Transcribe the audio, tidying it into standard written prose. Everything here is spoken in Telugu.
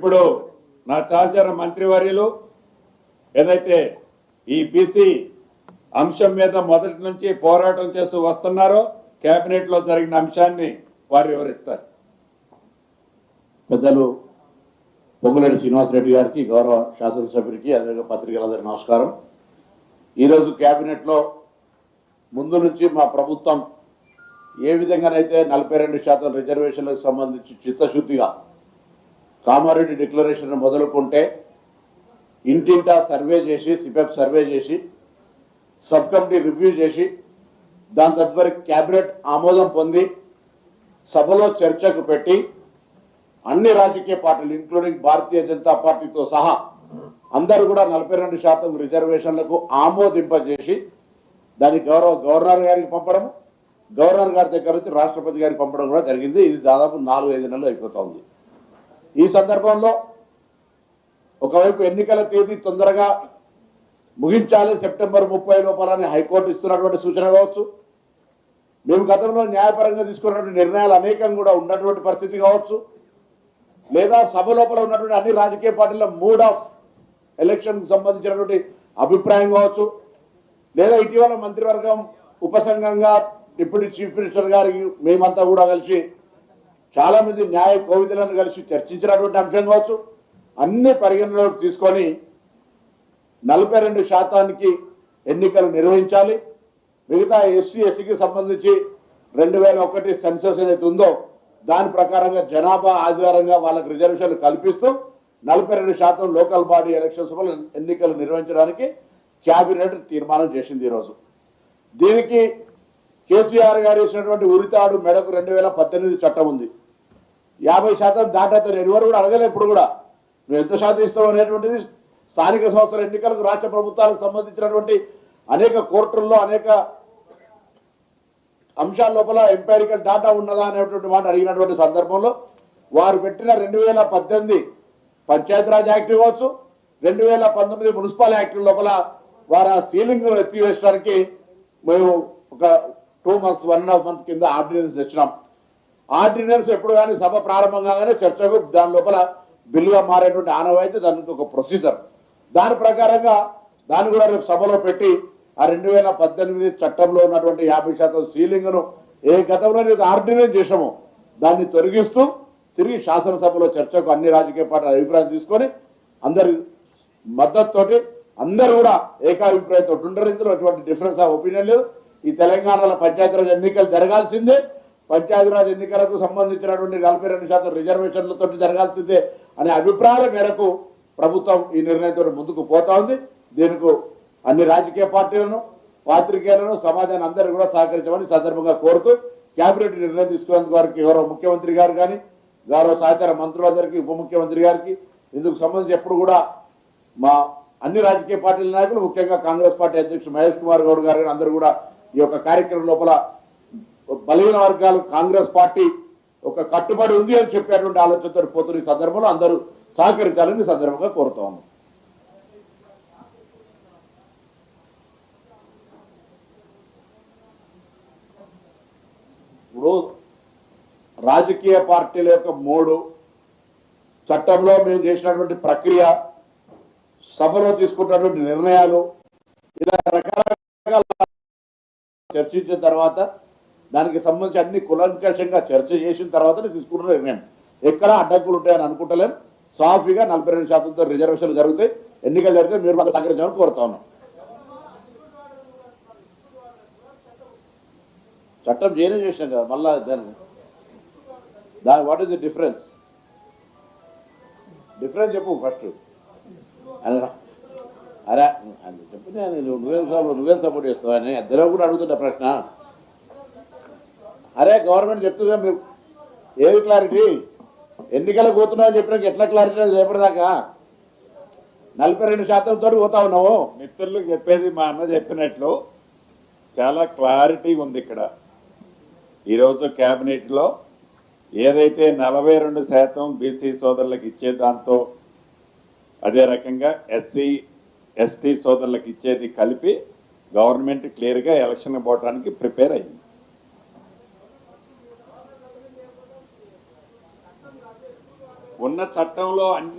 ఇప్పుడు నా సహచర మంత్రివర్యులు ఏదైతే ఈ బీసీ అంశం మీద మొదటి నుంచి పోరాటం చేస్తూ వస్తున్నారో కేబినెట్ లో జరిగిన అంశాన్ని వారు వివరిస్తారు. పెద్దలు పొంగులేటి శ్రీనివాసరెడ్డి గారికి, గౌరవ శాసనసభ్యుడికి, అదేవిధంగా పత్రికలందరికీ నమస్కారం. ఈరోజు కేబినెట్ లో ముందు నుంచి మా ప్రభుత్వం ఏ విధంగానైతే 42% రిజర్వేషన్లకు సంబంధించి చిత్తశుద్ధిగా కామారెడ్డి డిక్లరేషన్ మొదలుకుంటే ఇంటింటా సర్వే చేసి, సిపెప్ సర్వే చేసి, సబ్ కమిటీ రివ్యూ చేసి, దాని తదుపరి కేబినెట్ ఆమోదం పొంది సభలో చర్చకు పెట్టి అన్ని రాజకీయ పార్టీలు ఇంక్లూడింగ్ భారతీయ జనతా పార్టీతో సహా అందరూ కూడా 42% రిజర్వేషన్లకు ఆమోదింపజేసి దాన్ని గవర్నర్ గారికి పంపడం, గవర్నర్ గారి దగ్గర నుంచి రాష్ట్రపతి గారికి పంపడం కూడా జరిగింది. ఇది దాదాపు 4-5 నెలలు అయిపోతుంది. ఈ సందర్భంలో ఒకవైపు ఎన్నికల తేదీ తొందరగా ముగించాలి, సెప్టెంబర్ 30 లోపలని హైకోర్టు ఇస్తున్నటువంటి సూచన కావచ్చు, మేము గతంలో న్యాయపరంగా తీసుకున్నటువంటి నిర్ణయాలు అనేకం కూడా ఉన్నటువంటి పరిస్థితి కావచ్చు, లేదా సభ లోపల ఉన్నటువంటి అన్ని రాజకీయ పార్టీల మూడ్ ఆఫ్ ఎలక్షన్ సంబంధించినటువంటి అభిప్రాయం కావచ్చు, లేదా ఇటీవల మంత్రివర్గం ఉపసంఘంగా డిప్యూటీ చీఫ్ మినిస్టర్ గారికి మేమంతా కూడా కలిసి చాలా మంది న్యాయ కోవిదులను కలిసి చర్చించినటువంటి అంశం కావచ్చు, అన్ని పరిగణనలోకి తీసుకొని 42% ఎన్నికలు నిర్వహించాలి. మిగతా ఎస్సీ ఎస్టీకి సంబంధించి 2001 సెన్సస్ ఏదైతే ఉందో దాని ప్రకారంగా జనాభా ఆధారంగా వాళ్ళకి రిజర్వేషన్లు కల్పిస్తూ 42% లోకల్ బాడీ ఎలక్షన్స్ ఎన్నికలు నిర్వహించడానికి క్యాబినెట్ తీర్మానం చేసింది. ఈరోజు దీనికి కేసీఆర్ గారు ఇచ్చినటువంటి ఉరితాడు మెడకు 2018 చట్టం ఉంది. 50% దాటాతో ఎవరు కూడా అడగలే. ఇప్పుడు కూడా మేము ఎంత శాతం ఇస్తాం అనేటువంటిది స్థానిక సంస్థల ఎన్నికలకు రాష్ట్ర ప్రభుత్వాలకు సంబంధించినటువంటి అనేక కోర్టుల్లో అనేక అంశాల లోపల ఎంపైరికల్ డాటా ఉన్నదా అనేటువంటి మాట అడిగినటువంటి సందర్భంలో వారు పెట్టిన 2018 పంచాయతీరాజ్ యాక్ట్ కావచ్చు, 2019 మున్సిపల్ యాక్ట్ లోపల వారు ఆ సీలింగ్ ఎత్తివేయడానికి మేము ఒక 2 months 1.5 months కింద ఆర్డినెన్స్ తెచ్చినాం. ఆర్డినెన్స్ ఎప్పుడు కానీ సభ ప్రారంభం కాగానే చర్చకు దాని లోపల బిల్లుగా మారేటువంటి ఆనవాయితీ దానికి ఒక ప్రొసీజర్. దాని ప్రకారంగా దాన్ని కూడా రేపు సభలో పెట్టి ఆ 2018 చట్టంలో ఉన్నటువంటి 50% సీలింగ్ను ఏ గతంలో ఆర్డినెన్స్ చేసామో దాన్ని తొలగిస్తూ తిరిగి శాసనసభలో చర్చకు అన్ని రాజకీయ పార్టీల అభిప్రాయం తీసుకొని అందరి మద్దతుతోటి అందరూ కూడా ఏకాభిప్రాయంతో ఉండరు. ఇందులో అటువంటి డిఫరెన్స్ ఆఫ్ ఒపీనియన్ లేదు. ఈ తెలంగాణలో పంచాయతీరాజ్ ఎన్నికలు జరగాల్సిందే, పంచాయతీరాజ్ ఎన్నికలకు సంబంధించినటువంటి 42% రిజర్వేషన్లతో జరగాల్సిందే అనే అభిప్రాయాల మేరకు ప్రభుత్వం ఈ నిర్ణయంతో ముందుకు పోతా ఉంది. దీనికి అన్ని రాజకీయ పార్టీలను, పాత్రికేయులను, సమాజాన్ని అందరూ కూడా సహకరించమని సందర్భంగా కోరుతూ కేబినెట్ నిర్ణయం తీసుకునేందుకు వారికి గౌరవ ముఖ్యమంత్రి గారు కానీ, గౌరవ సహచార మంత్రులందరికీ, ఉప ముఖ్యమంత్రి గారికి ఇందుకు సంబంధించి ఎప్పుడు కూడా మా అన్ని రాజకీయ పార్టీల నాయకులు, ముఖ్యంగా కాంగ్రెస్ పార్టీ అధ్యక్షుడు మహేష్ కుమార్ గౌడ్ గారు కానీ అందరూ కూడా ఈ యొక్క కార్యక్రమం లోపల బలహీన వర్గాలు కాంగ్రెస్ పార్టీ ఒక కట్టుబడి ఉంది అని చెప్పేటువంటి ఆలోచనతో పోతున్న ఈ సందర్భంలో అందరూ సహకరించాలని సందర్భంగా కోరుతా ఉన్నాం. ఇప్పుడు రాజకీయ పార్టీల యొక్క 3 చట్టంలో మేము చేసినటువంటి ప్రక్రియ, సభలో తీసుకున్నటువంటి నిర్ణయాలు ఇలా రకరకాల చర్చించిన తర్వాత దానికి సంబంధించి అన్ని కులంకషంగా చర్చ చేసిన తర్వాత తీసుకున్న నిర్ణయం. ఎక్కడ అడ్డంకులు ఉంటాయని అనుకుంటలేం. సాఫీగా 42%తో రిజర్వేషన్లు జరుగుతాయి, ఎన్నికలు జరిగితే మీరు మాకు సహకరించాలని కోరుతా ఉన్నాం. చట్టం చేయనే చేసినాం కదా, మళ్ళా దాని వాట్ ఈస్ ది డిఫరెన్స్ చెప్పు ఫస్ట్. అరే చెప్పు, నువ్వేం సపోర్ట్ చేస్తావు అని ఇద్దరు కూడా అడుగుతున్నా ప్రశ్న. అరే గవర్నమెంట్ చెప్తుందా మీరు ఏది క్లారిటీ? ఎన్నికలకు పోతున్నావు అని చెప్పినాక ఎట్లా క్లారిటీ రేపటిదాకా 42%తో పోతా ఉన్నావు. మిత్రులకు చెప్పేది మా అన్న చెప్పినట్లు చాలా క్లారిటీ ఉంది. ఇక్కడ ఈరోజు కేబినెట్ లో ఏదైతే 42% బీసీ సోదరులకు ఇచ్చే దాంతో అదే రకంగా ఎస్సీ ఎస్టీ సోదరులకు ఇచ్చేది కలిపి గవర్నమెంట్ క్లియర్గా ఎలక్షన్ పోవడానికి ప్రిపేర్ అయింది. ఉన్న చట్టంలో అన్ని